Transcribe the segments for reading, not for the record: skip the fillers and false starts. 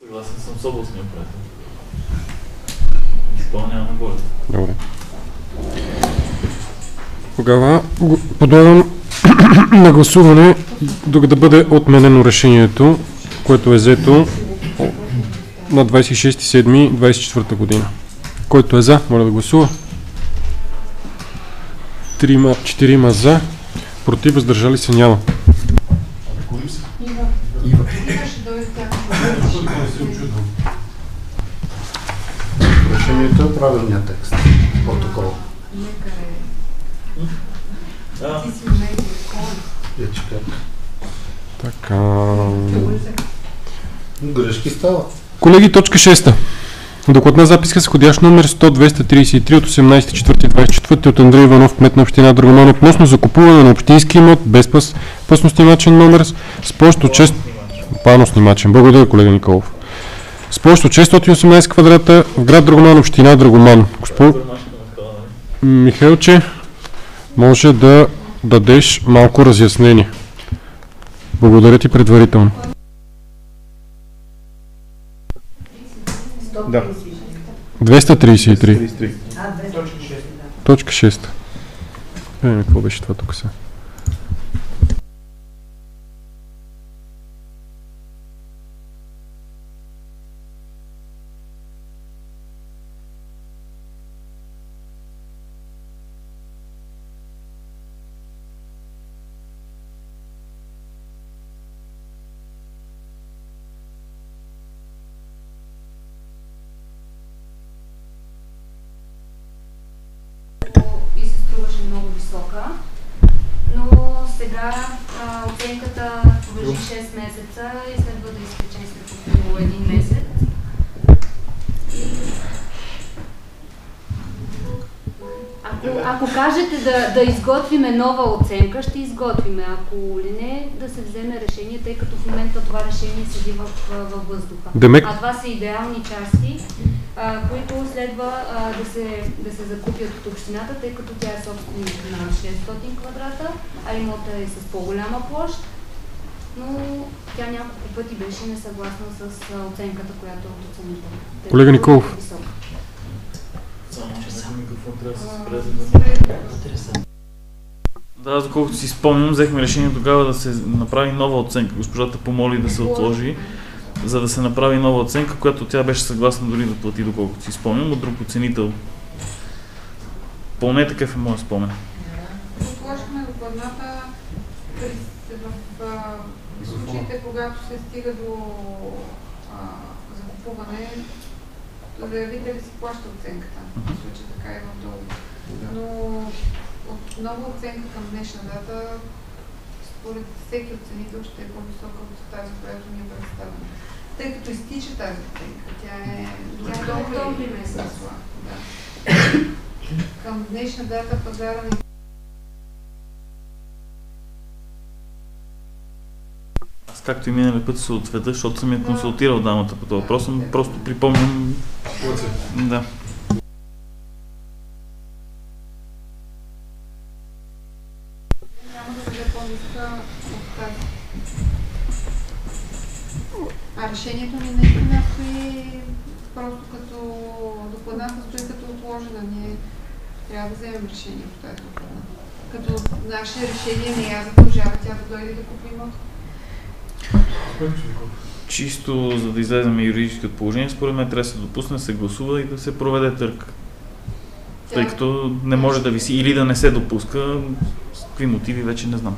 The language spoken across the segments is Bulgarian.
Съгласен съм с областния управител. Изпълняваме волята. Добре. Тогава подавам на гласуване да бъде отменено решението, което е взето на 26.7.24 година. Който е за, моля да гласува. 4 за, против, въздържали се няма. Решението е правилният текст. Протокол. Така. Грешки става. Колеги, точка 6. Докладна записка с ходящ номер 100-233 от 18.4.24 от Андрей Иванов, кмет на община Драгоман, относно закупуване на общински имот без пъсноснимачен номер с площ от 6... Пано-снимачен. Благодаря, колега Николов. С площ от 618 квадрата в град Драгоман, община Драгоман. Михайлче, може да дадеш малко разяснение. Благодаря ти предварително. Да. 233. Точка 6. Какво беше това тук сега? И се струваше много висока, но сега оценката продължи 6 месеца и следва да изтече след около 1 месец. Ако кажете да изготвиме нова оценка, ще изготвиме. Ако ли не, да се вземе решение, тъй като в момента това решение седи във въздуха. А това са идеални части, които следва да се закупят от общината, тъй като тя е собственик на 600 квадрата, а имота е с по-голяма площ. Но тя няколко пъти беше несъгласна с оценката, която е от оценителя. Колега Николов. Да, за колкото си спомням, взехме решение тогава да се направи нова оценка. Госпожата помоли да се отложи, за да се направи нова оценка, която тя беше съгласна дори да плати, доколкото си спомням, от друг оценител. Поне такъв е моят спомен. Отложихме докладната в случаите, когато се стига до закупуване, заявителя си плаща оценката. В случай така е в долу. Но от нова оценка към днешна дата, според всеки оценител ще е по-висока от тази, която ни е представена. Тъй като изтича тази оценка, тя е до октомври месец. Да. Към днешна дата пазара на Както и миналия път се отведа, защото съм я консултирал дамата по този въпрос, но просто припомням. Да. няма да бъде по-ниска от тази. А решението ни наистина стои просто като докладната стои като отложена. Ние трябва да вземем решение по тази докладна. Като наше решение не я задължава тя да дойде да купи имот. Чисто за да излезем юридически от положение, според мен трябва да се допусне, да се гласува и да се проведе търг. Тъй като не може да виси или да не се допуска, с какви мотиви вече не знам.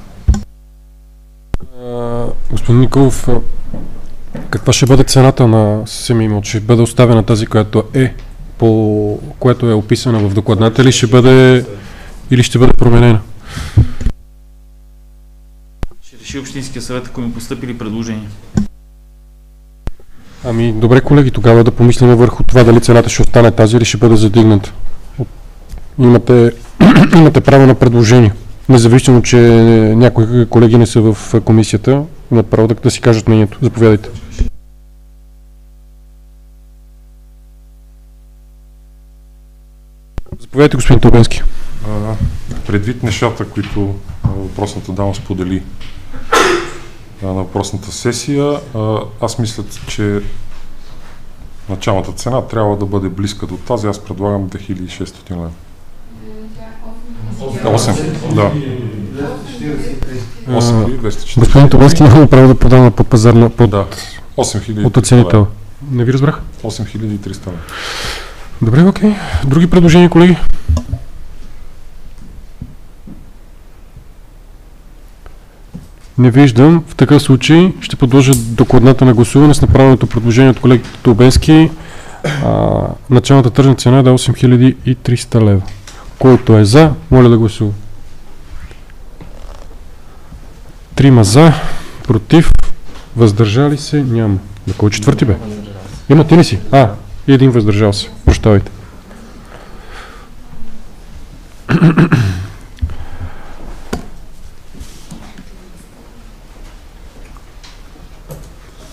Господин Николов, каква ще бъде цената на самия имот? Ще бъде оставена тази, която е описана в докладната, или ще бъде променена? Ще реши Общинския съвет, ако ми постъпили предложения. Ами, добре, колеги, тогава да помислим върху това дали цената ще остане тази или ще бъде задигната. Имате право на предложение. Независимо, че някои колеги не са в комисията, имат право да си кажат мнението. Заповядайте. Заповядайте, господин Тълбенски. Предвид нещата, които въпросната дама сподели на въпросната сесия, аз мисля, че началната цена трябва да бъде близка до тази. Аз предлагам 2600 лева. 8, да. 8240. Господин Томански няма право да продава на подпазарна под... Да, 8300 от оценител. Не ви разбрах? 8300 лева. Добре, окей. Други предложения, колеги? Не виждам. В такъв случай ще подложа докладната на гласуване с направеното предложение от колегите Тубенски. Началната тръжна цена е 8300 лева. Който е за, моля да гласува. 3 за, против, въздържали се, няма. На кой четвърти бе? Има ти ли си? И един въздържал се. Прощавайте.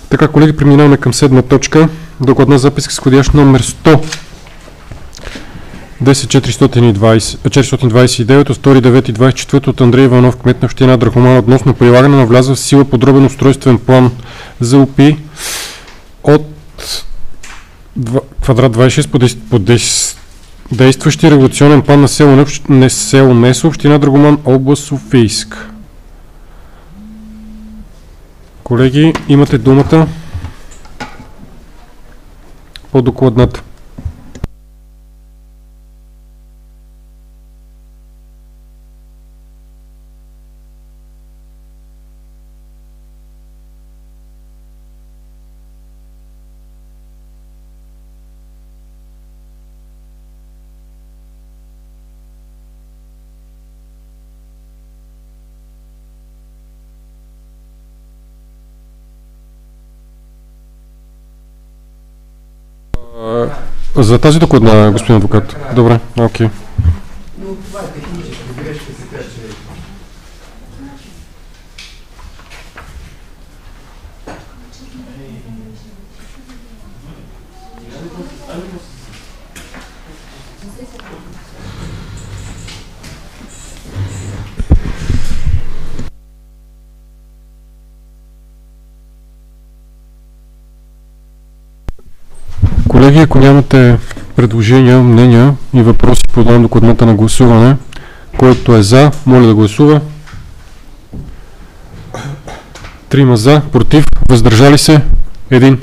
Така, колеги, преминаваме към 7 точка. Докладна записка с входящ номер 100. 10-429 от 2.9.24 от Андрей Иванов, кмет на община Драгоман, относно прилагане на влязъл в сила подробен устройствен план за УПИ от квадрат 26 по действащи регулационен план на село Месо, община Драгоман, област Софийск. Колеги, имате думата по докладната. За тази докладна, господин адвокат. Добре, окей. Но това е техническа грешка, така че... Колеги, ако нямате предложения, мнения и въпроси по докладната на гласуване, който е за, моля да гласува. 3 за, против, въздържали се, 1.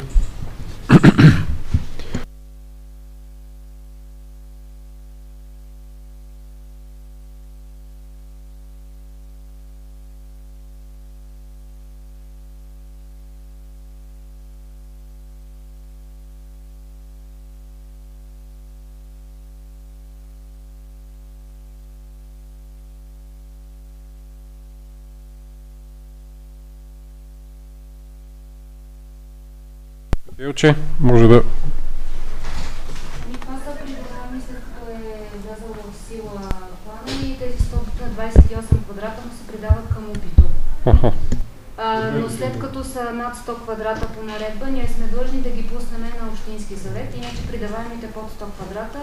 Елче, може да... Това са приборами, след като е влязъл в сила плана и тези 128 квадрата му се придават към УПИ-то. Но след като са над 100 квадрата по наредба, ние сме длъжни да ги пуснем на Общински съвет, иначе придаваемите под 100 квадрата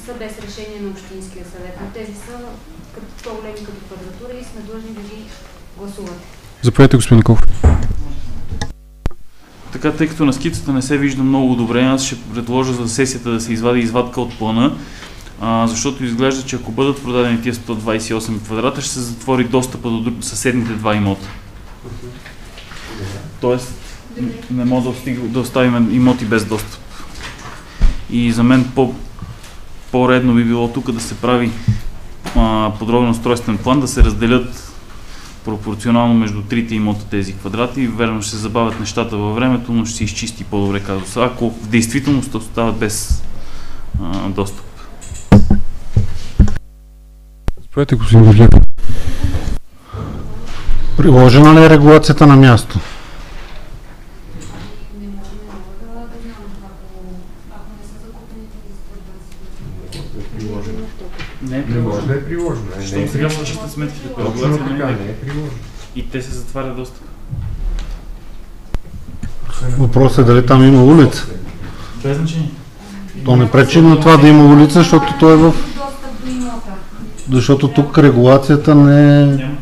са без решение на Общинския съвет. Но тези са по-големи като квадратура и сме длъжни да ги гласувате. Заповядайте, господин Николов. Така, тъй като на скицата не се вижда много добре, аз ще предложа за сесията да се извади извадка от плана, защото изглежда, че ако бъдат продадени тия 128 квадрата, ще се затвори достъпа до съседните два имота. Тоест, не може да оставим имоти без достъп. И за мен по-редно би било тук да се прави подробен устройствен план, да се разделят пропорционално между трите имота тези квадрати. Верно ще се забавят нещата във времето, но ще се изчисти по-добре казуса, ако в действителност остават без достъп. Заповядайте, господин Георгиев. Приложена ли е регулацията на място? Не може да е приложено. Защото сега ще чистят сметките по регулация, не е приложено. И те се затварят достъп. Въпросът е дали там има улица. Без значение. То не пречи на това да има улица, защото той е в... Защото тук регулацията не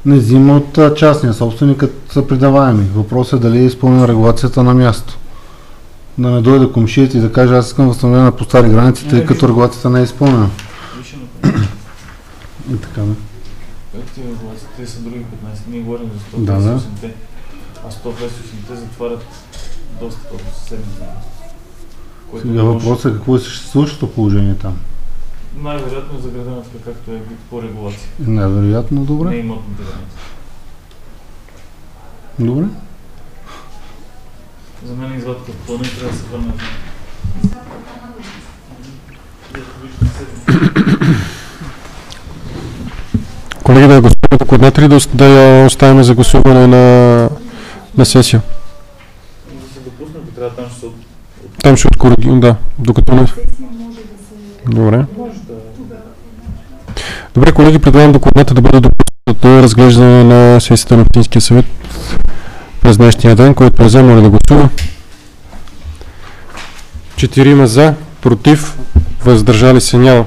взима от частния собственик, като са придаваеми. Въпросът е дали е изпълнена регулацията на място. да не дойде комшият и да каже аз искам възстановяване по стари граници, тъй като регулацията не е изпълнена. И така, да. Те са други 15. Ние говорим за 128-те. Да. А 128-те затварят достъпа до съседните. Сега въпросът е какво е съществуващото положение там. Най-вероятно е заградено така, както е по регулация. Най-вероятно, добре. Не имотните граници. Добре. За мен извадка в плана и трябва да се върне. Колеги, да я гласуваме докладната или да я оставим за гласуване на сесия? Да се допуснем, би трябва там ще се Там ще откоригим, да, докато не... Добре. Добре, колеги, предлагам докладната да бъде допусната до разглеждане на сесията на Общинския съвет през днешния ден, който е за, моля да гласува. 4 за, против, въздържали се няма.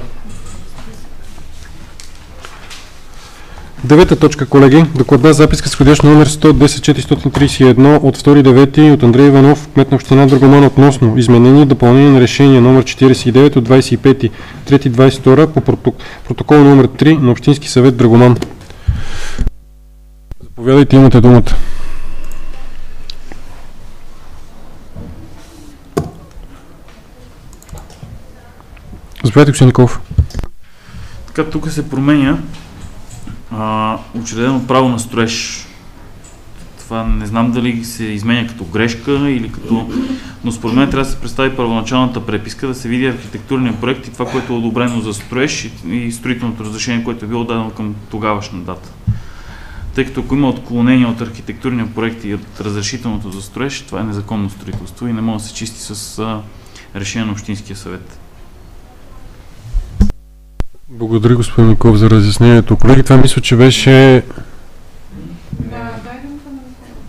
9 точка, колеги. Докладна записка с входящ номер 110-431 от 2.9 от Андрей Иванов, кмет на община Драгоман, относно изменение и допълнение на решение номер 49 от 25.3.22 по протокол номер 3 на Общински съвет Драгоман. Заповядайте, имате думата. Заповядайте, господин Николов. Така, тук се променя учредено право на строеж. Това не знам дали се изменя като грешка или като... Но според мен трябва да се представи първоначалната преписка, да се види архитектурния проект и това, което е одобрено за строеж и строителното разрешение, което е било дадено към тогавашна дата. Тъй като ако има отклонение от архитектурния проект и от разрешителното за строеж, това е незаконно строителство и не може да се чисти с решение на Общинския съвет. Благодаря, господин Николов, за разяснението. Колеги, това мисля, че беше...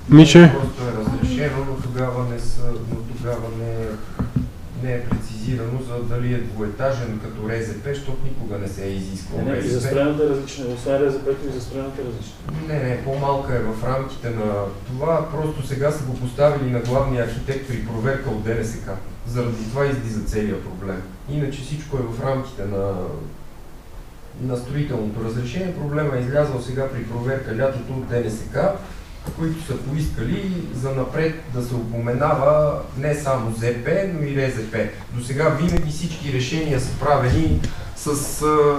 Миче? Просто е разрешено, но тогава не е прецизирано за дали е двуетажен като РЗП, защото никога не се е изисквал РЗП. И застроената е различна, освен РЗП-то и застроената е различна. Не, по-малка е в рамките на това, просто сега са го поставили на главния архитект при проверка от ДНСК. Заради това излиза целият проблем. Иначе всичко е в рамките на строителното разрешение. Проблема е излязъл сега при проверка лятото от ДНСК, които са поискали за напред да се упоменава не само ЗП, но и РЗП. До сега винаги всички решения са правени с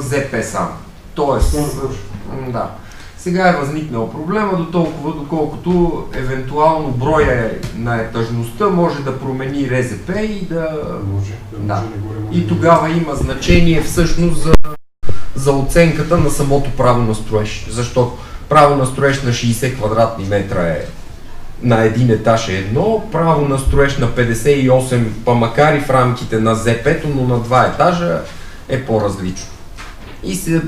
ЗП само. Тоест, да. Сега е възникнал проблема до толкова, доколкото евентуално броя на етажността може да промени РЗП и да. И тогава има значение всъщност за оценката на самото право на строеж. Защото право на строеж на 60 квадратни метра е на един етаж е едно, право на строеж на 58, па макар и в рамките на ЗП-то, но на 2 етажа е по-различно. И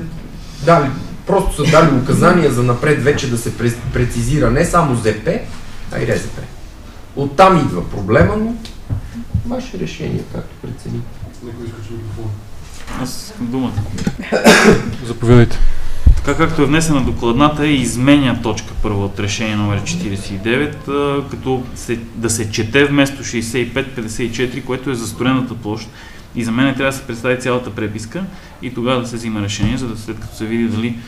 просто са дали указания за напред вече да се прецизира не само ЗП, а и РЗП. Оттам идва проблема, но ваше решение, както прецените. Аз искам думата. Заповядайте. Така както е внесена докладната, изменя точка първа от решение номер 49, като да се чете вместо 65-54, което е застроената площ. И за мен трябва да се представи цялата преписка и тогава да се взима решение, за да след като се види дали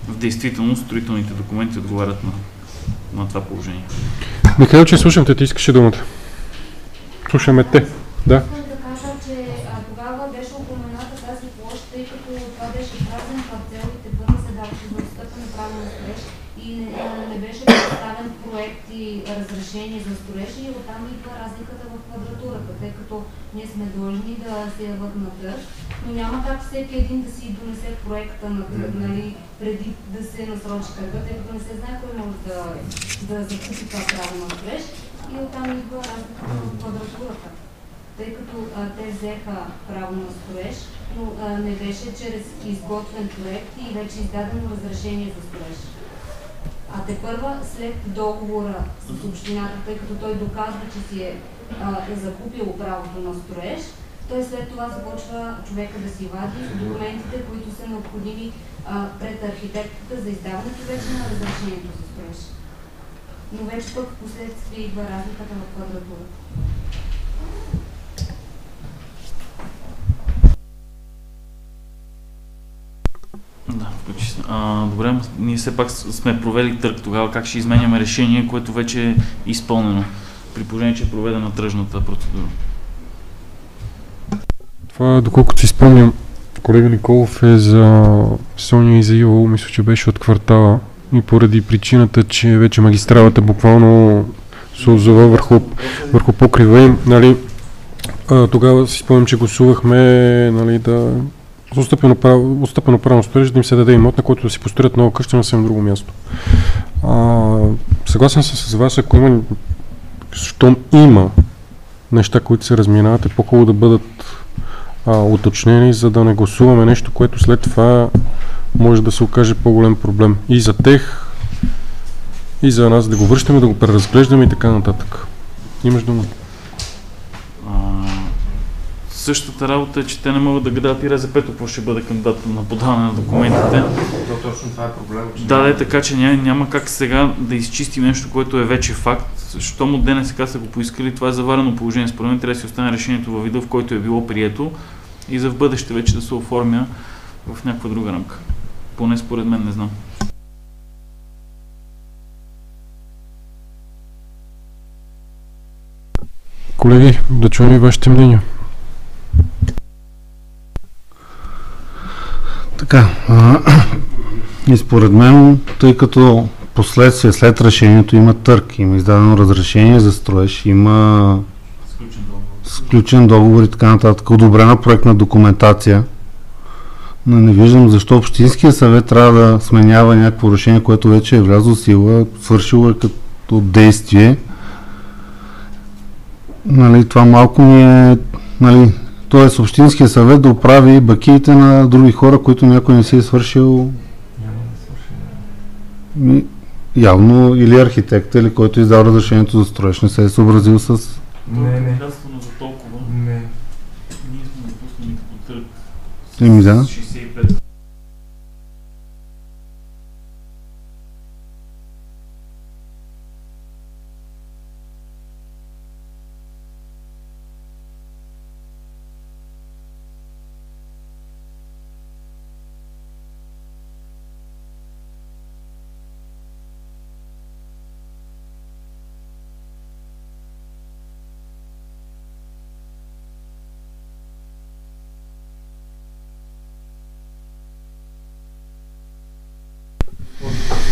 в действителност строителните документи отговарят на това положение. Михаил, че слушам те, ти искаше думата. Слушаме те. Да. Тогава беше упомената тази площ, тъй като това беше празен парцел и тепърва се даваше за отстъпване право на строеж и не беше представен проект и разрешение за строеж и оттам идва разликата в квадратурата, тъй като ние сме длъжни да се яват на търг, но няма как всеки един да си донесе проекта на търг, нали, преди да се насрочи търга, тъй като не се знае кой може да закупи това право на строеж и оттам идва разликата в квадратурата. Тъй като те взеха право на строеж, но не беше чрез изготвен проект и вече издадено разрешение за строеж. А тепърва след договора с общината, тъй като той доказва, че си е закупил правото на строеж, той след това започва човека да си вади документите, които са необходими пред архитектата за издаването вече на разрешението за строеж. Но вече пък в последствие идва разликата в квадратурата. Добре, ние все пак сме провели търг тогава, как ще изменяме решение, което вече е изпълнено, при положение, че е проведена тръжната процедура? Това, доколкото си спомням, колега Николов е за Соня и за Иво, мисля, че беше от квартала и поради причината, че вече магистралата буквално се озова върху покрива им, нали, тогава си спомням, че гласувахме, нали, да отстъпено право на строеж, да им се даде имот, на който да си построят нова къща на съвсем друго място. Съгласен съм с вас, ако има, щом има неща, които се разминават, е по-хубаво да бъдат уточнени, за да не гласуваме нещо, което след това може да се окаже по-голям проблем. И за тех, и за нас да го връщаме, да го преразглеждаме и така нататък. Имаш дума. Същата работа е, че те не могат да гадат и РЗП-то какво ще бъде към дата на подаване на документите. Точно това е проблема. Да, така че няма как сега да изчистим нещо, което е вече факт. Щом от ДНСК са го поискали, това е заварено положение. Според мен трябва да си остане решението във вида, в който е било прието и за в бъдеще вече да се оформя в някаква друга рамка. Поне според мен, не знам. Колеги, да чуем и вашите мнения. Така, и според мен, тъй като последствие след решението има търг, има издадено разрешение за строеж, има сключен договор и така нататък, одобрена проектна документация, но не виждам защо Общинския съвет трябва да сменява някакво решение, което вече е влязло в сила, свършило е като действие. Нали, това малко ми е, нали, т.е. Общинския съвет да оправи бакиите на други хора, които някой не си е свършил. Явно или архитекта, или който е издал разрешението за строеж, не се е съобразил с... Не. За толкова. Не. Ние сме допуснали като търг Да. 65.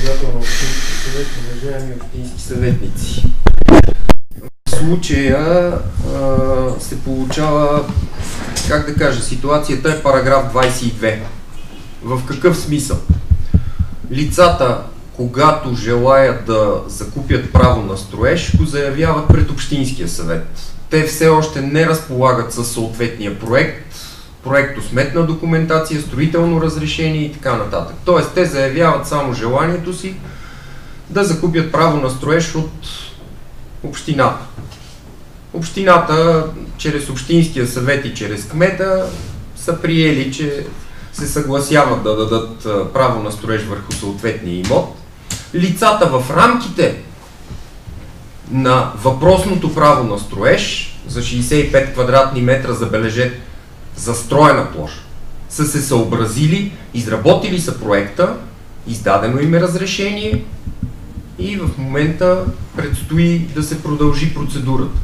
Председател на Общински съвет, уважаеми общински съветници. В случая се получава, как да кажа, ситуацията е параграф 22. В какъв смисъл? Лицата, когато желаят да закупят право на строеж, го заявяват пред Общинския съвет. Те все още не разполагат със съответния проект, проектосметна документация, строително разрешение и така нататък. Тоест, те заявяват само желанието си да закупят право на строеж от общината. Общината, чрез Общинския съвет и чрез кмета, са приели, че се съгласяват да дадат право на строеж върху съответния имот. Лицата в рамките на въпросното право на строеж за 65 квадратни метра, забележете, застроена площ, са се съобразили, изработили са проекта, издадено им е разрешение и в момента предстои да се продължи процедурата.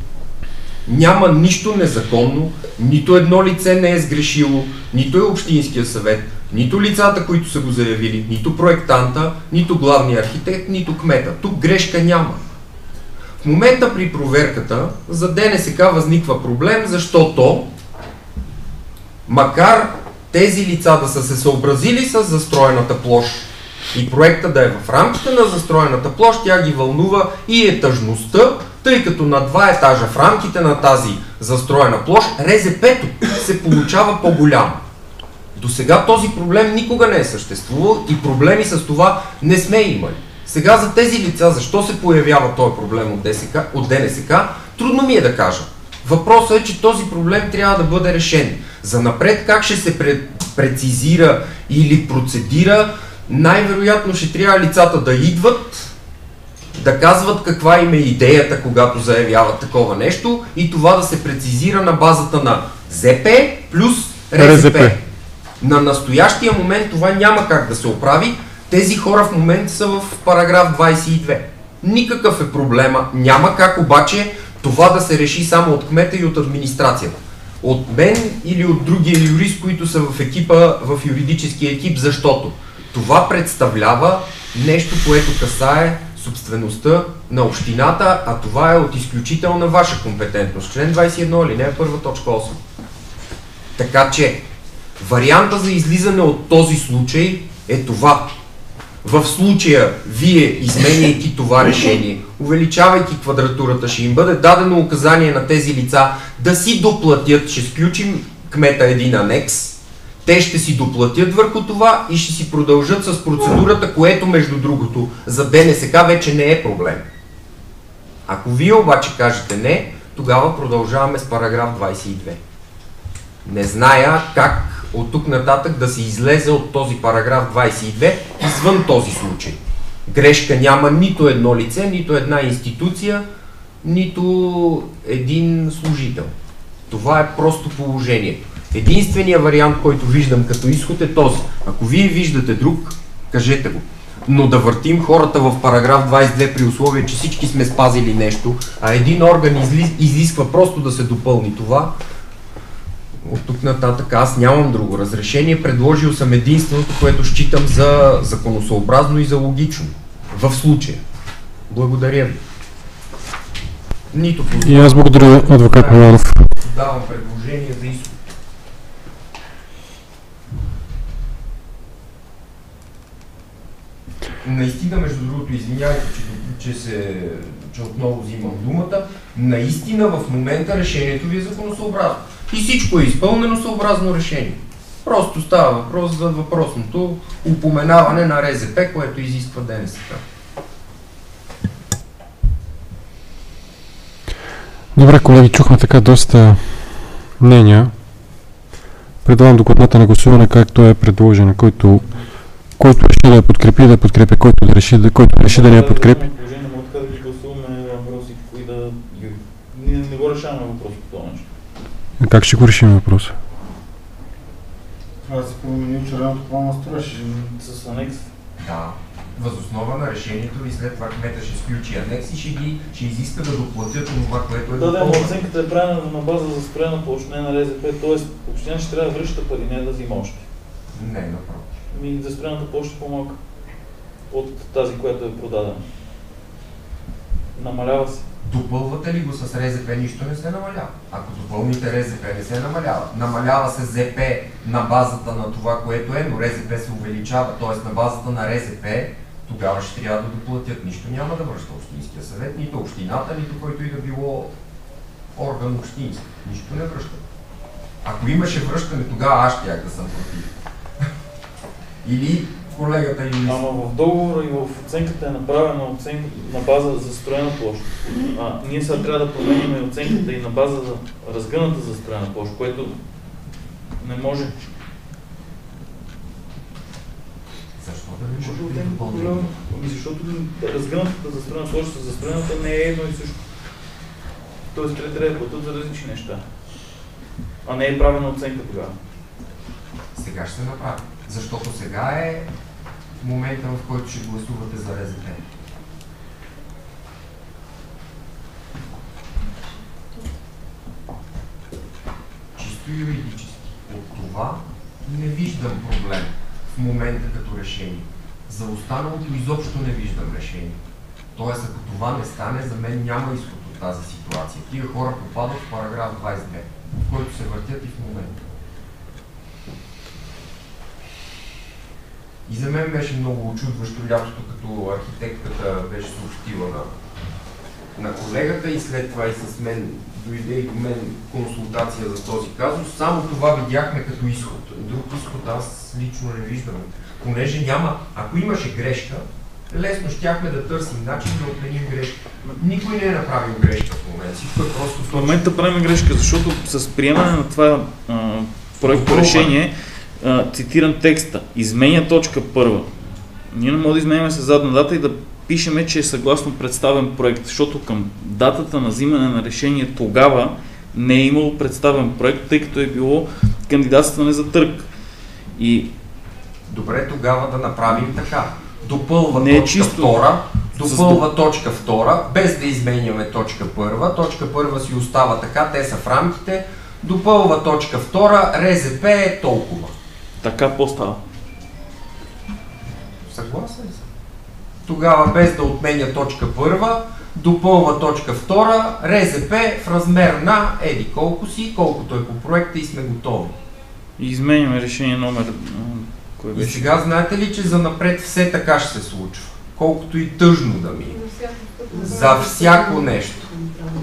Няма нищо незаконно, нито едно лице не е сгрешило, нито е Общинския съвет, нито лицата, които са го заявили, нито проектанта, нито главния архитект, нито кмета. Тук грешка няма. В момента при проверката за ДНСК възниква проблем, защото макар тези лица да са се съобразили с застроената площ и проекта да е в рамките на застроената площ, тя ги вълнува и етажността, тъй като на 2 етажа в рамките на тази застроена площ РЗП-то се получава по-голямо. До сега този проблем никога не е съществувал и проблеми с това не сме имали. Сега за тези лица, защо се появява този проблем от ДНСК, трудно ми е да кажа. Въпросът е, че този проблем трябва да бъде решен. За напред как ще се прецизира или процедира, най-вероятно ще трябва лицата да идват, да казват каква им е идеята, когато заявяват такова нещо и това да се прецизира на базата на ЗП плюс РЗП. На настоящия момент това няма как да се оправи, Тези хора в момента са в параграф 22. Никакъв е проблема. Няма как обаче това да се реши само от кмета и от администрацията. От мен или от другия юрист, които са в екипа, в юридическия екип, защото това представлява нещо, което касае собствеността на общината, а това е от изключителна ваша компетентност. Член 21, алинея 1, точка 8. Така че, варианта за излизане от този случай е това. В случая, вие, изменяйки това решение, увеличавайки квадратурата, ще им бъде дадено указание на тези лица да си доплатят, ще сключим кмета един анекс, те ще си доплатят върху това и ще си продължат с процедурата, което между другото за ДНСК вече не е проблем. Ако вие обаче кажете не, тогава продължаваме с параграф 22. Не зная как от тук нататък да се излезе от този параграф 22 извън този случай. Грешка няма нито едно лице, нито една институция, нито един служител. Това е просто положението. Единственият вариант, който виждам като изход е този. Ако вие виждате друг, кажете го. Но да въртим хората в параграф 22 при условие, че всички сме спазили нещо, а един орган изисква просто да се допълни това, от тук нататък аз нямам друго разрешение. Предложил съм единственото, което считам за законосъобразно и за логично. В случая. Благодаря ви. Нито познавам. И аз благодаря, адвокат Миланов. Давам предложение за изход. Наистина, между другото, извинявайте, че отново взимам думата, наистина в момента решението ви е законосъобразно. И всичко е изпълнено съобразно решение. Просто става въпрос за въпросното упоменаване на РЗП, което изисква ДНСК. Добре, колеги, чухме така доста мнения. Предлагам докладната на гласуване, както е предложена, който реши да я подкрепи, да я подкрепи, който реши да не я подкрепи. Ние не го решаваме въпрос по това нещо. Как ще го решим въпроса? Това да се промени учреденото план на строеж. С анекс? Да. Възоснова на решението ви след това кмета ще сключи анекс и ще изиска да доплатят това, което е допълнено. Да, оценката е правена на база за строена площ, не на РЗП, т.е. община ще трябва да връща пари, не да взима още. Не, напротив. За строената площ е по-малка от тази, която е продадена. Намалява се. Допълвате ли го с РЗП, нищо не се намалява. Ако допълните РЗП, не се намалява. Намалява се ЗП на базата на това, което е, но РЗП се увеличава. Т.е. на базата на РЗП, тогава ще трябва да доплатят. Нищо няма да връща Общинския съвет, нито общината, нито който и да било орган общински. Нищо не връща. Ако имаше връщане, тогава аз щях да съм против. Или колегата юрист. Ама в договора и в оценката е направена оценка на база за строена площ. Ние сега трябва да променим оценката и на база за разгъната за строена площ, което не може. Защо да не може? Защото разгънатата за строена площ с застроената не е едно и също. Тоест трябва да платят за различни неща. А не е правена оценка тогава. Сега ще се направи. Защото сега е момента, в който ще гласувате за РЗП. Чисто юридически. От това не виждам проблем в момента като решение. За останалото изобщо не виждам решение. Тоест, ако това не стане, за мен няма изход от тази ситуация. Тия хора попадат в параграф 22, в който се въртят и в момента. И за мен беше много очудващо лятото, като архитектката беше съобщила на колегата и след това и с мен дойде и до мен консултация за този казус. Само това видяхме като изход. Друг изход аз лично не виждам. Понеже няма, ако имаше грешка, лесно щяхме да търсим начин да отменим грешка. Никой не е направил грешка в момента. Всичко е просто... В момента правим грешка, защото с приемане на това проекто решение, цитирам текста, изменя точка 1. Ние не можем да изменяме с задна дата и да пишеме, че е съгласно представен проект, защото към датата на взимане на решение тогава не е имало представен проект, тъй като е било кандидатстване за търг. И Добре, тогава да направим така. Допълва Не е точка чисто. втора, допълва точка втора, без да изменяме точка първа. Точка първа си остава така, те са в рамките. Допълва точка втора, РЗП е толкова. Така по-става. Съгласен съм. Тогава без да отменя точка първа, допълва точка втора, РЗП в размер на еди колко си, колкото е по проекта и сме готови. И изменяме решение номер... Кой И беше? сега знаете ли, че занапред все така ще се случва? Колкото и тъжно да ми е. За всяко нещо.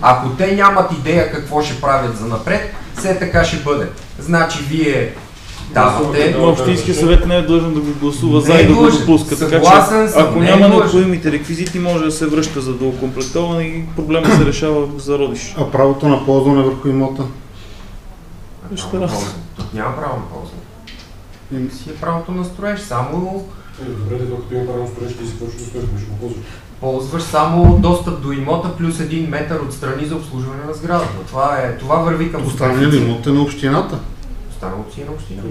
Ако те нямат идея какво ще правят занапред, все така ще бъде. Значи вие давате... Но Общинския съвет не е длъжен да го гласува за Не е и да го длъжен. допуска. Така че, Съгласен съм, ако не е няма длъжен. необходимите реквизити, може да се връща за доокомплектоване и проблема се решава в зародиш. А правото на ползване върху имота? Тук няма право на ползване. Си е правото на строеж, само... Добре, докато има право на строеж, ти си почва да строиш, ще го ползваш. Ползваш само достъп до имота плюс 1 метър отстрани за обслужване на сградата. Това върви към Остане ли имот е на общината? Останало си е на община.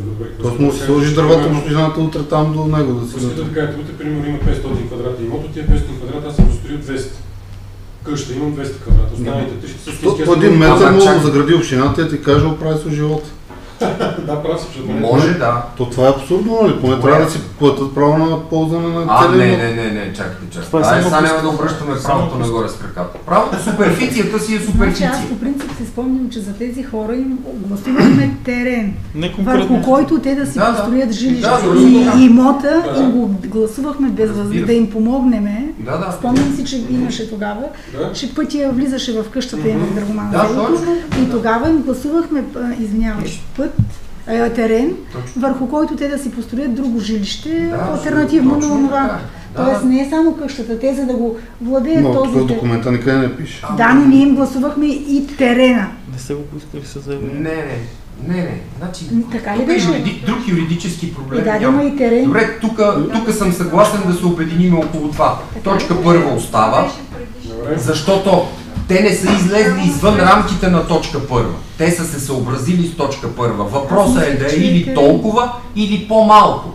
Тоест му си сложиш дървата в общината утре там до него да си Просто да кажете, утре примерно има 500 квадрата имот, от тия 500 квадрата аз съм построил 200. Къща имам 200 квадрата, останалите 300 са общинския по един метър Ама, му чакай. загради общината и ти каже оправи с живота. Да, прав си, защото Може да. То това е абсурдно, нали? Поне Добре. трябва да си платят право на ползване на А, целия имот. не, чакайте. Това е Ай, само сега няма да пусто. обръщаме Само правото пусто. нагоре с краката. Правото, суперфицията си е Значи суперфиция. аз по принцип си спомням, че за тези хора им гласувахме терен, Не върху конкретно. който те да си Да, да. построят жилище. Да, И имота Да. им го гласувахме Разбира да се. им помогнеме. Да. Спомням си, че имаше тогава, Да. че пътя влизаше в къщата им в Драгоман Да, селото точно. и тогава им гласувахме, терен, Точно. върху който те да си построят друго жилище, Да, алтернативно на точно това. така. Да, Тоест да. не е само къщата, те за да го владеят Но тук в този документа никъде не пише. Да, но ние им гласувахме и терена. Не сте го поискали със заявление. Не. Значи, Така ли тук е беше? друг юридически проблем. Да, няма. има и терен. Добре, тук съм съгласен да се обединим около това. Точка първа остава, Добре. защото те не са излезли извън рамките на точка първа. Те са се съобразили с точка първа. Въпросът е да е или толкова, или по-малко.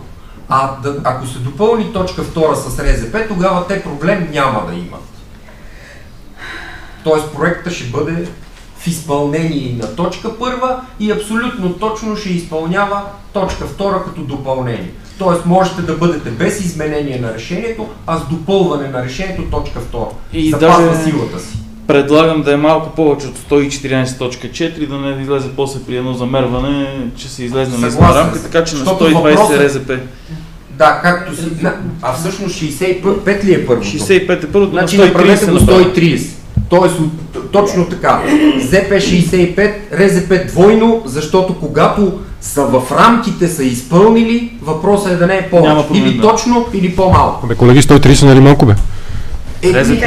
Ако се допълни точка втора с РЗП, тогава те проблем няма да имат. Тоест проектът ще бъде в изпълнение на точка първа и абсолютно точно ще изпълнява точка втора като допълнение. Тоест можете да бъдете без изменение на решението, а с допълване на решението точка втора. И Запазва даже силата си. предлагам да е малко повече от 114.4, да не излезе после при едно замерване, че се излезе на Съгласен рамка, съм. така че на Защото 120 въпросът- РЗП. Да, както си. А всъщност 65 ли е първото? 65 е първото, Значи на направете 130 го направо. 130. Тоест точно така. ЗП 65, РЗП двойно, защото когато са в рамките са изпълнили, въпросът е да не е Няма повече. проблем, Или да. точно, или по-малко. Бе, колеги, 130 нали малко бе? РЗП.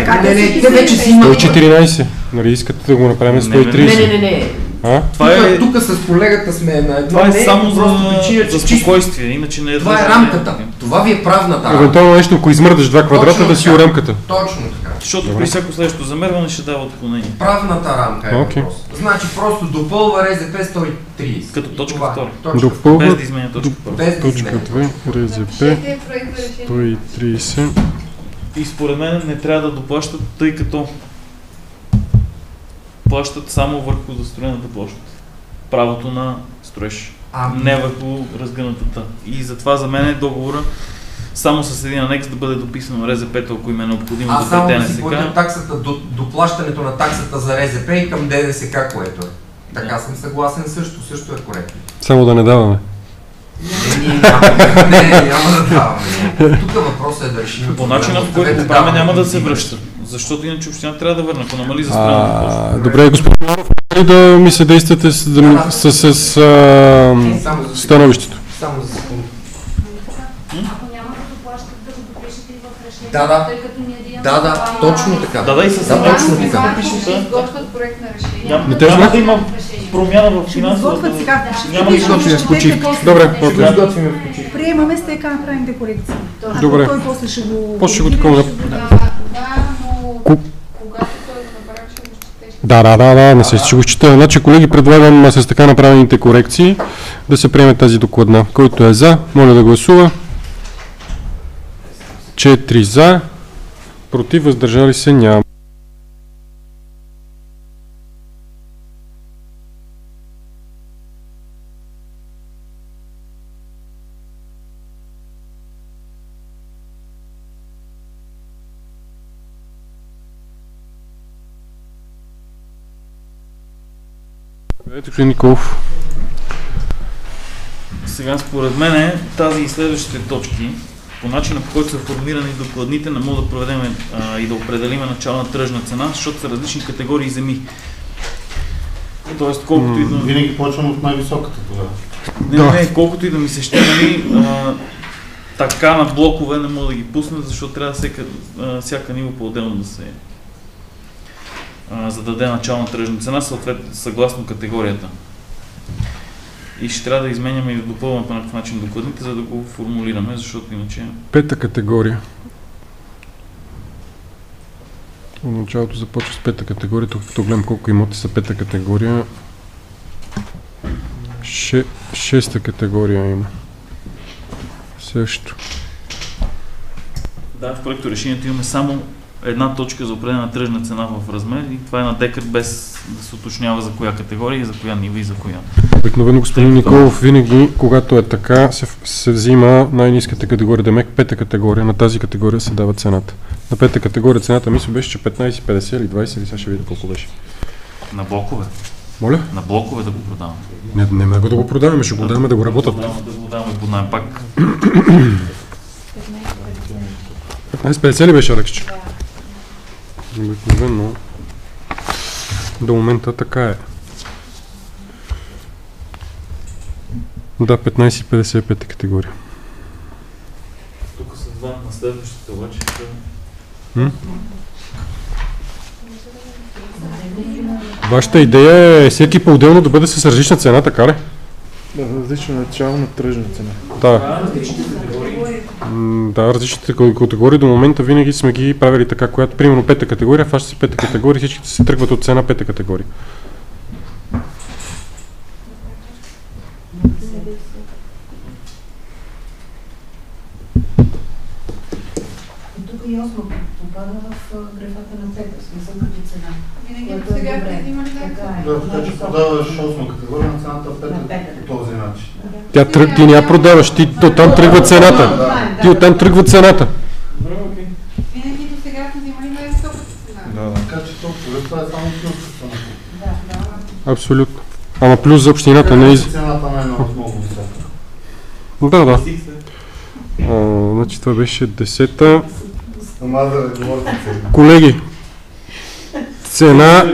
Те вече си имат. 114. Нали искате да го направим 130? Не. А? Това е, Тук с колегата сме на едно това е мнение, само просто причина, за че чисто- спокойствие, иначе не е Това е длъжен. рамката. Това ви е правната рамка. Евентуално нещо, ако измърдаш 2 квадрата, Точно да си така. уремката. Точно така. Защото Добре. при всяко следващо замерване ще дава отклонение. Правната рамка е Окей. въпрос. Значи просто допълва РЗП 130. Като точка Това е. втора. Точка Допълва Без да изменя точка първа. Без да точка изменя. 2, РЗП, Напишете проект за решение. 130. И според мен не трябва да доплащат, тъй като плащат само върху застроената площ. Правото на строеж. Не върху разгънатата. И затова за мен е договора само с един анекс да бъде дописано РЗП-то, ако им е необходимо Аз да само да ДНСК. си платя таксата, доплащането на таксата за РЗП и към ДНСК, което е. Така съм съгласен също е коректно. Само да не даваме. Няма да даваме. Тук въпросът е да решим. По начина, по който го правим, няма да се връща. Защото иначе община трябва да върне, ако намали застроената площ. Добре, господин Маров, да ми съдействате с становището. Само за секунда. Ако няма да доплащат, да го допишете и в решението, Да. тъй като ние да имаме Да, това- точно така. Да, и с Да, точно така. Когато ще изготвят проект на решение. Няма да има промяна в Ще го финансовата. изготвят сега. Няма да изготвим Ще почивка. после. Добре, Ще го окей. изготвим в почивка. Приемаме с така направените корекции. Добре. Той после ще го... После ще го коригира и такова. ще го- Да, но когато той го направи, ще го четеш. Да, не се ще го чета. Значи, колеги, предлагам с така направените корекции да се приеме тази докладна. Който е за, моля да гласува. 4 за, против, въздържали се няма. Господин Николов. Сега според мен тази и следващите точки, по начина по който са формирани докладните, не мога да проведем и да определим начална тръжна цена, защото са различни категории земи. Тоест, колкото и да... Винаги почвам от най-високата тогава. Не, колкото и да ми се ще, така на блокове не мога да ги пусна, защото трябва всяка ниво по-отделно да се зададе начална тръжна цена, съответно съгласно категорията. И ще трябва да изменяме и да допълваме по някакъв начин докладните, за да го формулираме, защото иначе... Пета категория. От началото започва с пета категория, тук като гледам колко имоти са пета категория. Шеста категория има. Също. Да, в проекто решението имаме само една точка за определена тръжна цена в размер и това е на декар, без да се уточнява за коя категория и за коя нива и за коя. Обикновено господин Николов, винаги, когато е така, се взима най-ниската категория, да мек пета категория, на тази категория се дава цената. На пета категория цената мисля беше, че 15-50 или 20 или сега ще видя колко беше. На блокове? Моля? На блокове да го продаваме. Не мога да го продаваме, ще го даваме да го работят. Да го даваме под найем пак. 15-50 ли беше, Алексич? Обикновено до момента така е. Да, 15-55 категория. Тук са два на следващите обаче. Вашата идея е всеки по-отделно да бъде с различна цена, така ли? Да, различна начална тръжна цена. Да. Да, различните категории до момента винаги сме ги правили така, която примерно пета категория, фаща си пета категория, всичките се тръгват от цена пета категория. Тук и 8 попада в графата на пета, смисъл като цена. Винаги до сега сте имали Да, така че продаваш 8 категория на цената 5 по този начин. Ти не я продаваш, ти оттам тръгва цената. Ти оттам тръгва цената. Винаги до сега сте взимали най-високата цена. Да, така че това е само плюс. Абсолютно. Ама плюс за общината не е... Цената не е много висока. Да. Значи това беше 10-та. Колеги, цена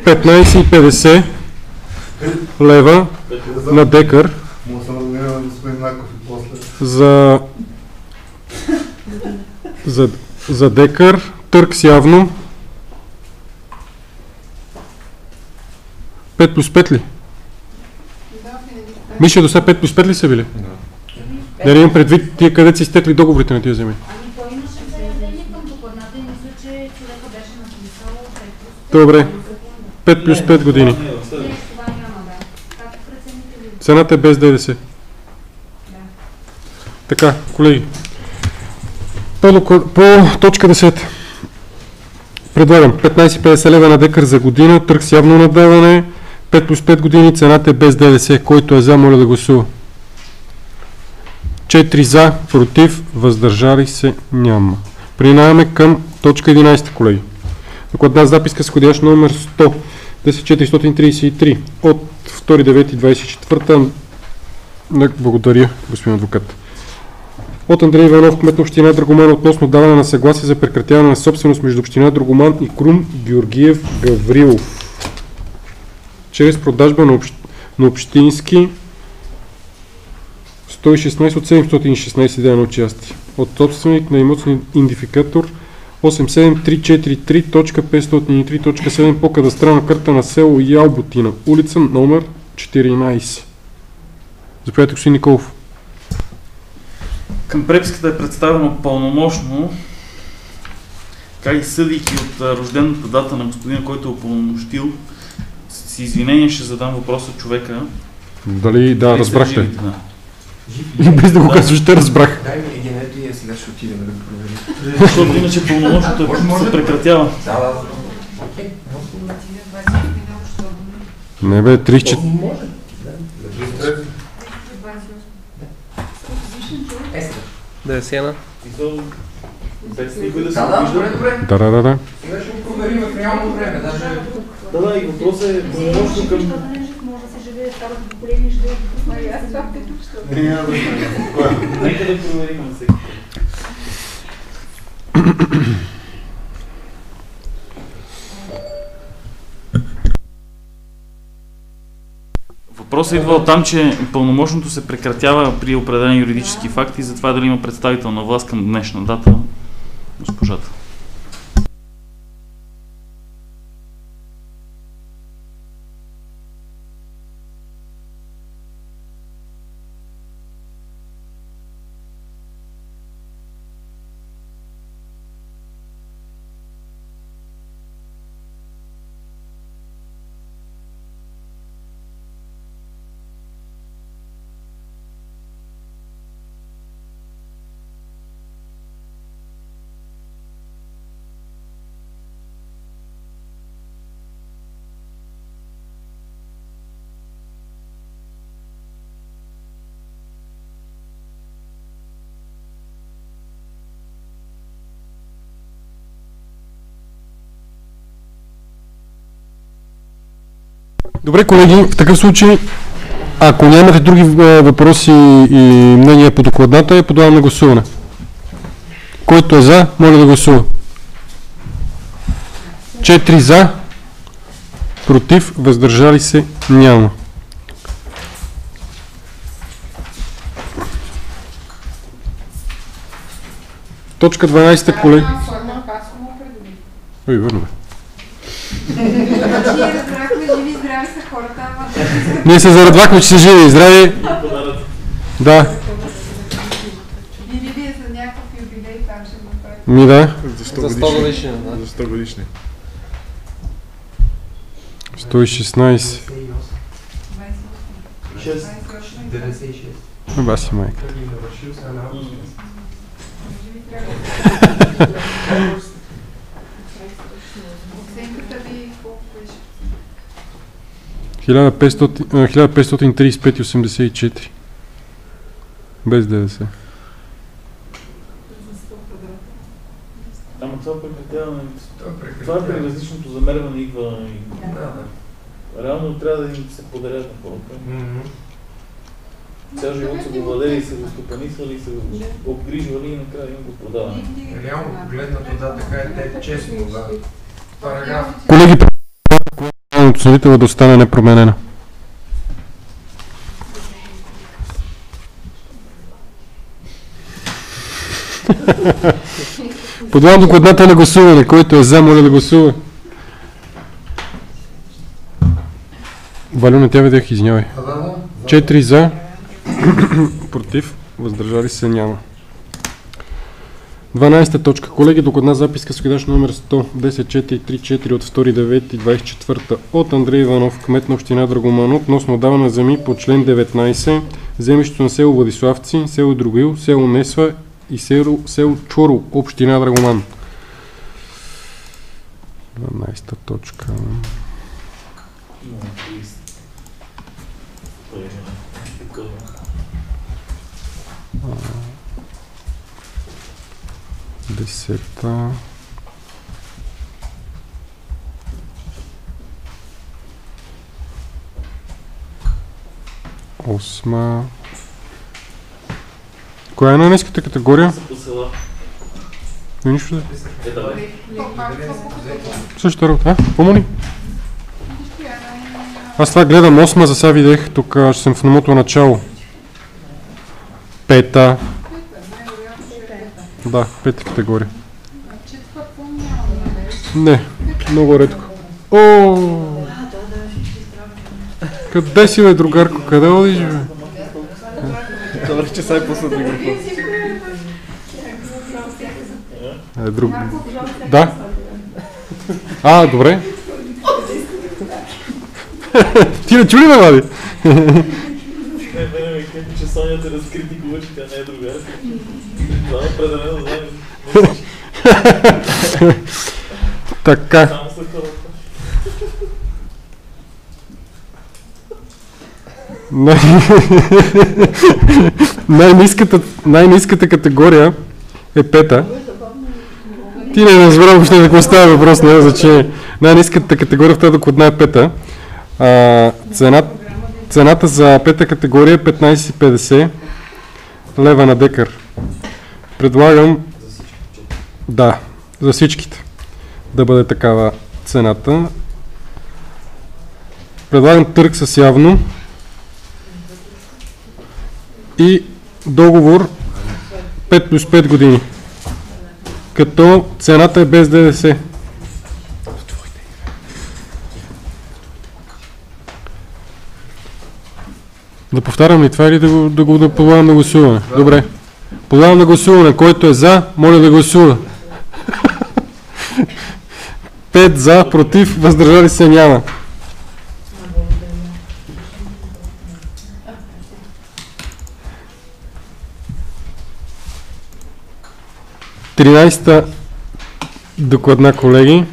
15,50 лева на декар за декар, търг с явно 5 плюс 5 ли? Миша, до сега 5 плюс 5 ли са били? Да, имам предвид тия където си изтекли договорите на тия земи. Той имаше заявление към докладната и мисля, че човека беше написал 5 плюс 5. Добре, 5 плюс 5 години. Това няма, да. Както прецените ви? Цената е без ДДС. Така, колеги. По точка 10. Предлагам 15,50 лева на декар за година, търг с явно надаване, 5 плюс 5 години, цената е без ДДС. Който е за, моля да гласува. 4 за, против, въздържали се няма. Преминаваме към точка 11, колеги. Докладна записка с входящ номер 100, 10433 от 2.9.24. Благодаря, господин адвокат. От Андрей Иванов, кмет на община Драгоман, относно даване на съгласие за прекратяване на собственост между община Драгоман и Крум Георгиев Гаврилов чрез продажба на общински 116 от 716 дена участие от собственик на имотен идентификатор 87343.503.7 по кадастрална карта на село Ялботина, улица номер 14. Заповядайте, господин Николов. Към преписката е представено пълномощно, как и съдейки от рождената дата на господина, който е упълномощил, с извинение ще задам въпроса човека. Дали, да, разбрахте. И без да го казваш, те разбрах. Дай ми единето и сега ще отидем да го проверим. Защото иначе пълномощното се прекратява. Не бе, 34. Да е сена. Без никой да се Добре. Да. Сега ще го проверим в реално време. Да, и въпросът е пълномощно към... Може да се живее старото поколение, ще Нека да проверим на всеки. Въпросът идва от там, че пълномощното се прекратява при определени юридически факти, затова дали има представител на власт към днешна дата госпожата. Добре, колеги, в такъв случай, ако нямате други въпроси и мнения по докладната, я подавам на гласуване. Който е за, моля да гласува. 4 за, против, въздържали се, няма. Точка 12, колеги. Ой, върна бе. Ние разбрахме, живи и здрави са хората, ама... Ние се зарадвахме, че са живи и здрави. Да. Или вие за някакъв юбилей там ще го правите. Ми да. За 100 годишни. Да. За 100 годишни. 116. 96. Баси майка. Оценката ви колко беше? 1535,84. Без ДДС. Ама това прекратяване, това е при различното замерване идва и... Реално трябва да им се подарят на хората. Цял живот са го владели, са го стопанисвали, са го обгрижвали и накрая им го продават. Реално погледнато, да, така е те честно, да. Параграф. Колеги, оценителът да остане непроменена. Подавам докладната на гласуване. Който е за, моля да гласува. Валю, не тя видях, извинявай. 4 за, против, въздържали се няма. 12 точка. Колеги, докладна записка с входящ номер 110-434 от 2.9.24 от Андрей Иванов, кмет на община Драгоман, относно даване на земи по член 19, землището на село Владиславци, село Другоил, село Несва и село Чоро, община Драгоман. 12 точка. Десета. Осма. Коя е най-ниската категория? Нищо да. Същата работа. Помоли? Аз това гледам 8, за сега видех, тук ще съм в самото начало. 5. Да, 5 категория. Не, много редко. О! Къде си, бе, другарко? Къде одиш, бе? Добре, че сега пусна друга. Друг... Да? А, добре. Ти не чули, ме, Влади? Че Соня те разкритикува, че тя не е другар. Това определено знаем. Така. Само след хората. Най-ниската категория е пета. Ти не разбира въобще за какво става въпрос, не значение. Най-ниската категория в тази докладна е пета. Цената за пета категория е 15,50 лева на декар. Предлагам за всичките да бъде такава цената. Предлагам търг с явно и договор 5 плюс 5 години, като цената е без ДДС. Да повтарям ли това или да го подлагам на гласуване? Добре. Подлагам на гласуване. Който е за, моля да гласува. 5 за, против, въздържали се няма. Тринайста докладна, колеги.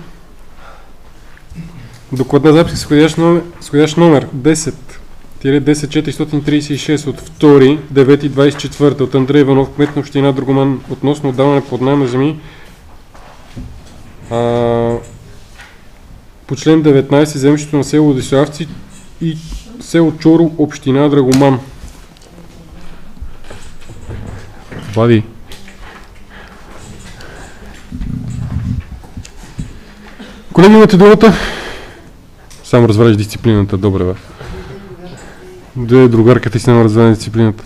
Докладна запис с изходящ номер 10-436 от 2.9.24 от Андрей Иванов, кмет на община Драгоман, относно отдаване под наем на земи по член 19 землището на село Десявци и село Чоро, община Драгоман. Влади. Колеги, имате думата? Само разваляш дисциплината, добре бе. Де другарката и си няма разваля дисциплината.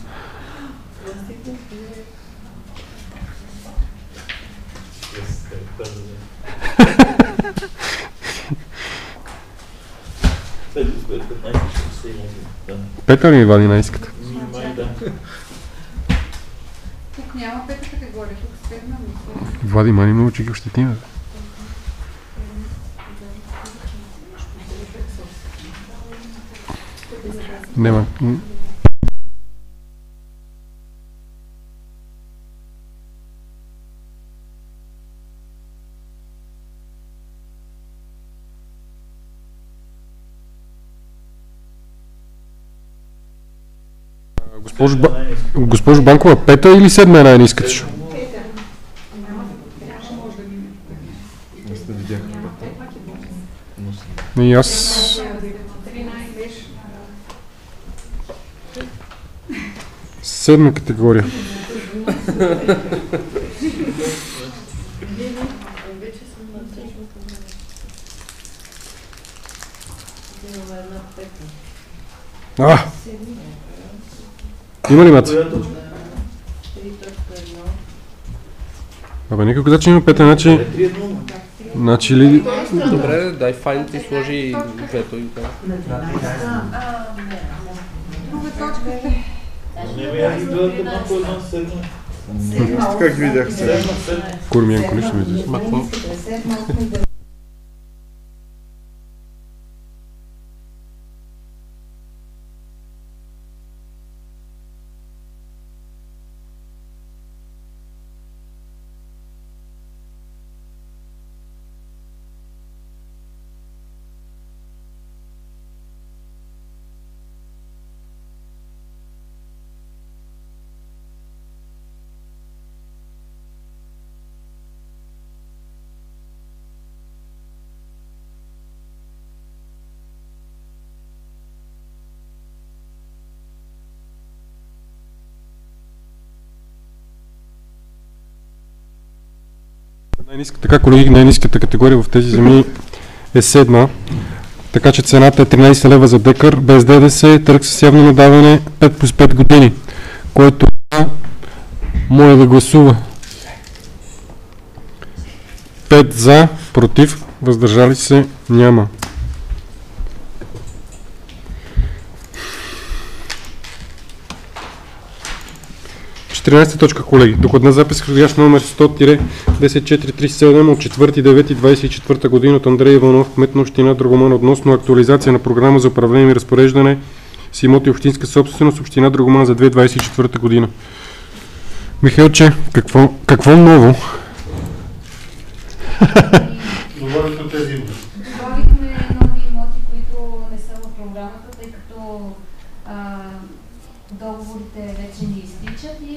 Пета ли ми вади най-иската? Тук няма пета категория, тук седна. Влади, мани много чеки още тима. Нема. Госпожо Банкова, пета или седма е най-ниската? И аз... Седма категория. Има ли маци? Абе, никакъв значи има пета, значи ли... Добре, дай файнът и сложи вето и така. Друга точка е. Как видях сега? Курмиенко нищо ми излиза. Така, колеги, най-ниската категория в тези земи е седма, така че цената е 13 лева за декар, без ДДС, търг с явно надаване 5 плюс 5 години, който моля да гласува. 5 за, против, въздържали се няма. Точка, колеги. Докладна запис изходящ номер 100-10437 от 4.9.24 година от Андрей Иванов, кмет на община Драгоман, относно актуализация на програма за управление и разпореждане с имоти общинска собственост община Драгоман за 2024 година. Михайлче, какво ново? Говорихме тези Добавихме нови имоти, които не са в програмата, тъй като договорите вече ни изтичат и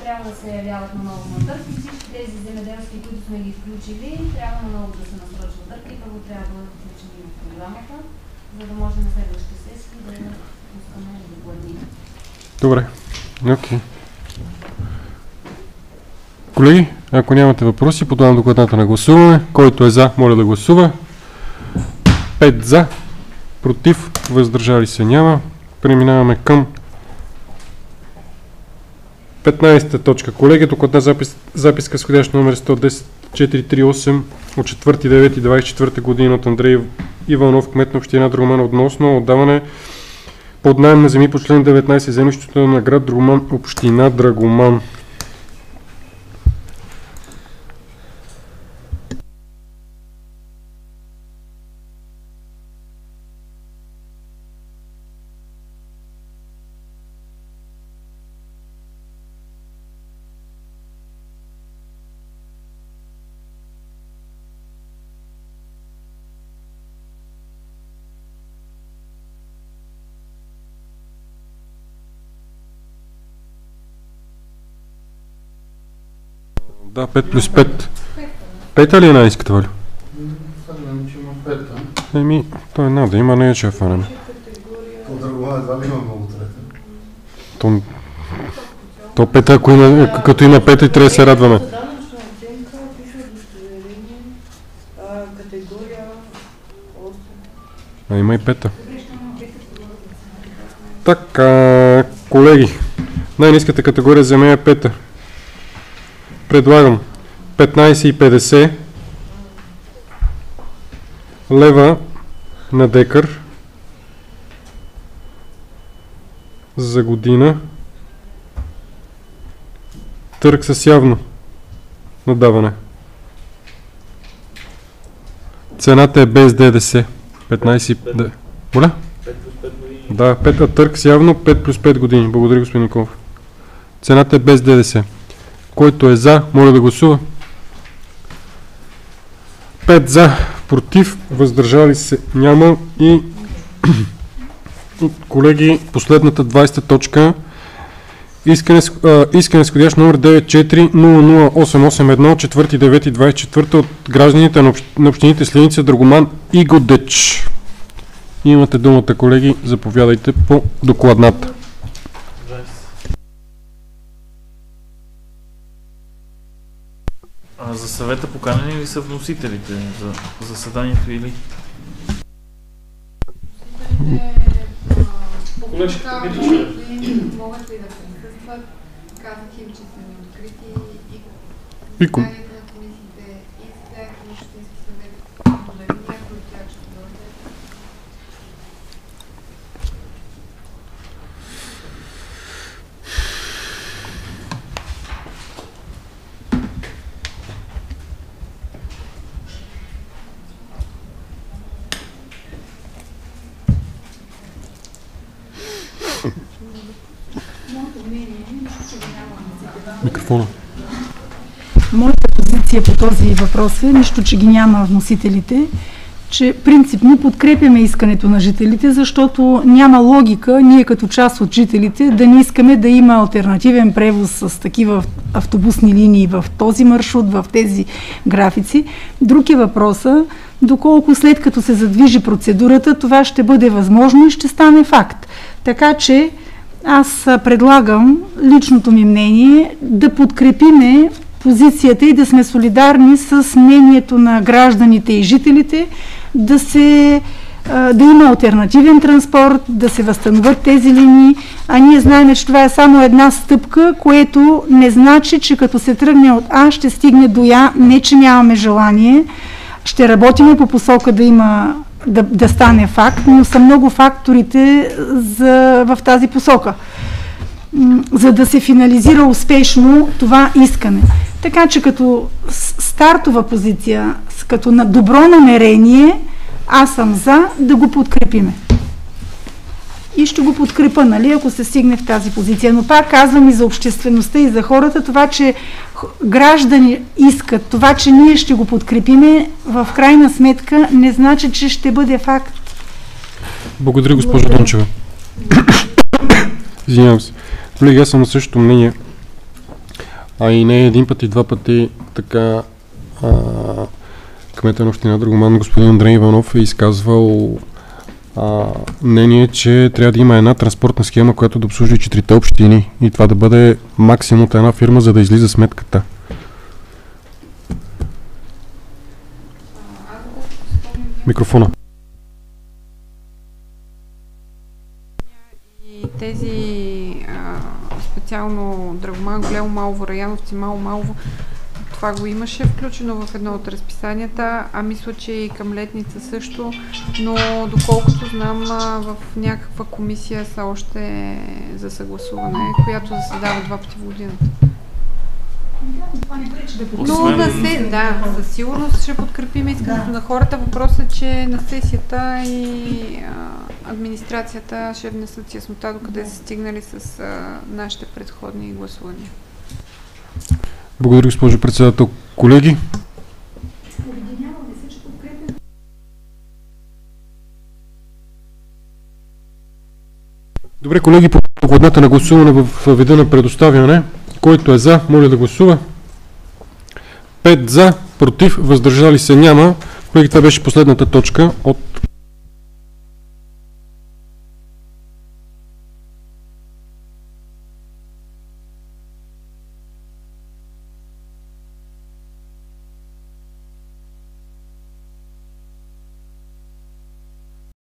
трябва да се явяват наново на търг и всички тези земеделски, които сме ги включили, трябва наново да се насрочва търг и първо трябва да бъдат включени в програмата, за да може на следващите сесии да пускаме докладни. Добре, окей. Колеги, ако нямате въпроси, подавам докладната на гласуване. Който е за, моля да гласува. 5 за, против, въздържали се няма. Преминаваме към 15-та точка. Колеги, докладна записка с входящ номер 110-438 от 4.9.24 година от Андрей Иванов, кмет на община Драгоман, относно отдаване под наем на земи по член 19 землището на град Драгоман, община Драгоман. Да, 5 плюс 5. Пета ли е най-ниската, Валю? Съгледам, че има пета. Еми, той една да има, не е че фанеме. По Драгоман едва ли има много трета. То пета, като има пета, и трябва да се радваме. А има и пета. Така, колеги, най-ниската категория за мен е пета. Предлагам 15,50 лева на декар за година. Търг с явно надаване. Цената е без ДДС. 15. Моля? 5 плюс 5 години. Да, търг с явно 5 плюс 5 години. Благодаря, господин Николов. Цената е без ДДС. Който е за, моля да гласува. 5 за, против, въздържали се няма. И колеги, последната 20-та точка. Искане с входящ номер 94-00881 от 4.9.24 от гражданите на общините Сливница, Драгоман и Годеч. Имате думата, колеги, заповядайте по докладната. За съвета поканени ли са вносителите за заседанието или? Могат ли да присъстват? Казах им, че са ни открити и заседанията на комисиите и заседанията на Общински съвет. Дали някой от тях ще дойде? Микрофона. Моята позиция по този въпрос е, нищо, че ги няма вносителите, че принципно подкрепяме искането на жителите, защото няма логика ние като част от жителите да не искаме да има алтернативен превоз с такива автобусни линии в този маршрут, в тези графици. Друг е въпроса, доколко след като се задвижи процедурата, това ще бъде възможно и ще стане факт. Така че аз предлагам личното ми мнение да подкрепиме позицията и да сме солидарни с мнението на гражданите и жителите, да има алтернативен транспорт, да се възстановят тези линии, а ние знаем, че това е само една стъпка, което не значи, че като се тръгне от А, ще стигне до Я, не че нямаме желание, ще работим по посока да стане факт, но са много факторите в тази посока, за да се финализира успешно това искане. Така че като стартова позиция, като на добро намерение, аз съм за да го подкрепиме. И и ще го подкрепа, нали, ако се стигне в тази позиция. Но пак казвам и за обществеността и за хората, това, че граждани искат, това, че ние ще го подкрепиме, в крайна сметка не значи, че ще бъде факт. Благодаря, госпожо Дончева. Извинявам се. Колеги, аз съм на същото мнение. А и не един път и два пъти така кмета на община Драгоман, господин Андрей Иванов, е изказвал мнение, че трябва да има една транспортна схема, която да обслужи 4-те общини и това да бъде максимум от една фирма, за да излиза сметката. Микрофона. И тези специално Драгоман, Голямо Малово, Раяновци, Мало Малово, това го имаше включено в едно от разписанията, а мисля, че и към Летница също, но доколкото знам, в някаква комисия са още за съгласуване, която заседава 2 пъти в годината. Но със сигурност ще подкрепим искането на хората. Въпросът е, че на сесията и администрацията ще внесат яснота докъде са стигнали с нашите предходни гласувания. Благодаря, госпожо председател. Колеги? Добре, колеги, по докладната на гласуване в вида на предоставяне. Който е за, моля да гласува. 5 за, против, въздържали се няма. Колеги, това беше последната точка от